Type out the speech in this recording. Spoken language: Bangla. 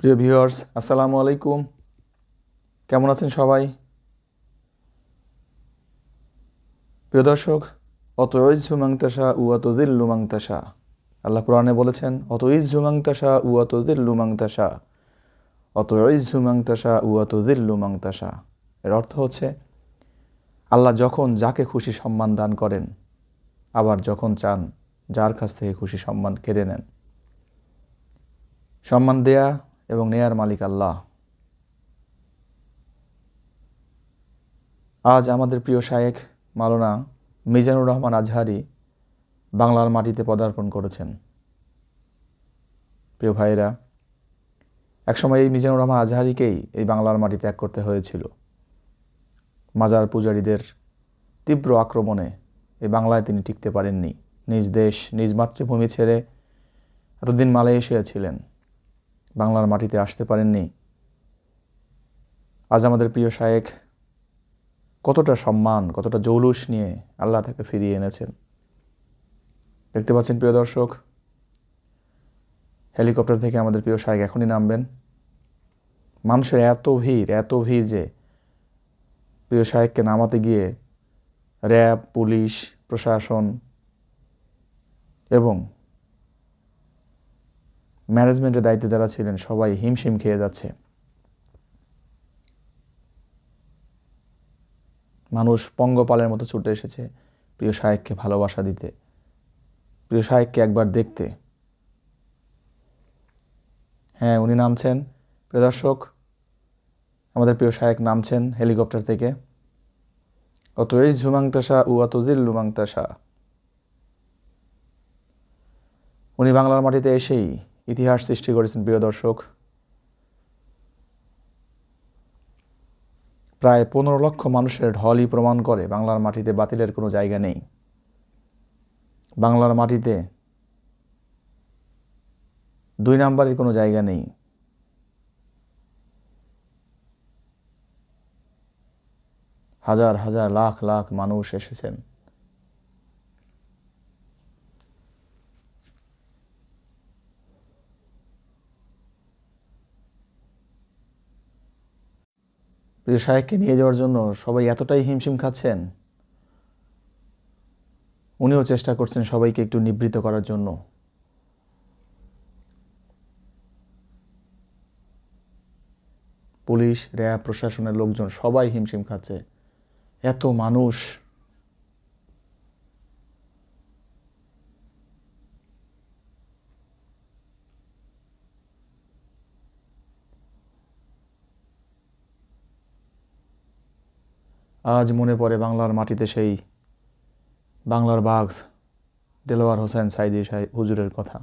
প্রিয় ভিউয়ার্স, আসসালামু আলাইকুম। কেমন আছেন সবাই? প্রিয় দর্শক, অতইজ্জু মান তাশা ওয়া তুযিল্লু মান তাশা। আল্লাহ কোরআনে বলেছেন, অতইজ্জু মান তাশা ওয়া তুযিল্লু মান তাশা, অতইজ্জু মান তাশা ওয়া তুযিল্লু মান তাশা। এর অর্থ হচ্ছে, আল্লাহ যখন যাকে খুশি সম্মান দান করেন, আবার যখন চান যার কাছ থেকে খুশি সম্মান কেড়ে নেন। সম্মান দেয়া এবং নেয়ার মালিক আল্লাহ। আজ আমাদের প্রিয় শায়েখ মাওলানা মিজানুর রহমান আজহারি বাংলার মাটিতে পদার্পণ করেছেন। প্রিয় ভাইয়েরা, একসময় এই মিজানুর রহমান আজহারিকেই এই বাংলার মাটি ত্যাগ করতে হয়েছিল। মাজার পূজারীদের তীব্র আক্রমণে এই বাংলায় তিনি টিকতে পারেননি। নিজ দেশ, নিজ মাতৃভূমি ছেড়ে এতদিন মালয়েশিয়া ছিলেন, বাংলার মাটিতে আসতে পারেননি। আজ আমাদের প্রিয় শায়েখ কতটা সম্মান, কতটা জৌলুস নিয়ে আল্লাহ তাকে ফিরিয়ে এনেছেন। দেখতে পাচ্ছেন প্রিয় দর্শক, হেলিকপ্টার থেকে আমাদের প্রিয় শায়েখ এখনই নামবেন। মানুষের এত ভিড় যে প্রিয় শায়েখকে নামাতে গিয়ে র্যাব, পুলিশ, প্রশাসন এবং ম্যানেজমেন্টের দায়িত্বে যারা ছিলেন সবাই হিমশিম খেয়ে যাচ্ছে। মানুষ পঙ্গপালের মতো ছুটে এসেছে প্রিয় শায়েখকে ভালোবাসা দিতে, প্রিয় শায়েখকে একবার দেখতে। হ্যাঁ, উনি নামছেন প্রিয় দর্শক, আমাদের প্রিয় শায়েখ নামছেন হেলিকপ্টার থেকে। অতইজ্জু মান তাশা ওয়া তুযিল্লু মান তাশা। উনি বাংলার মাটিতে এসেই ইতিহাস সৃষ্টি করেছেন প্রিয় দর্শক। প্রায় 15 লক্ষ মানুষের ঢলই প্রমাণ করে বাংলার মাটিতে বাতিলের কোনো জায়গা নেই। বাংলার মাটিতে দুই নাম্বারের কোনো জায়গা নেই। হাজার হাজার লাখ লাখ মানুষ এসেছেন। প্রিয় শায়েখকে নিয়ে যাওয়ার জন্য সবাই এতটাই হিমশিম খাচ্ছেন, উনিও চেষ্টা করছেন সবাইকে একটু নিবৃত করার জন্য। পুলিশ, র্যাব, প্রশাসনের লোকজন সবাই হিমশিম খাচ্ছে, এত মানুষ। আজ মনে পড়ে বাংলার মাটিতে সেই বাংলার বাঘ দেলোয়ার হোসেন সাইদি হুজুরের কথা।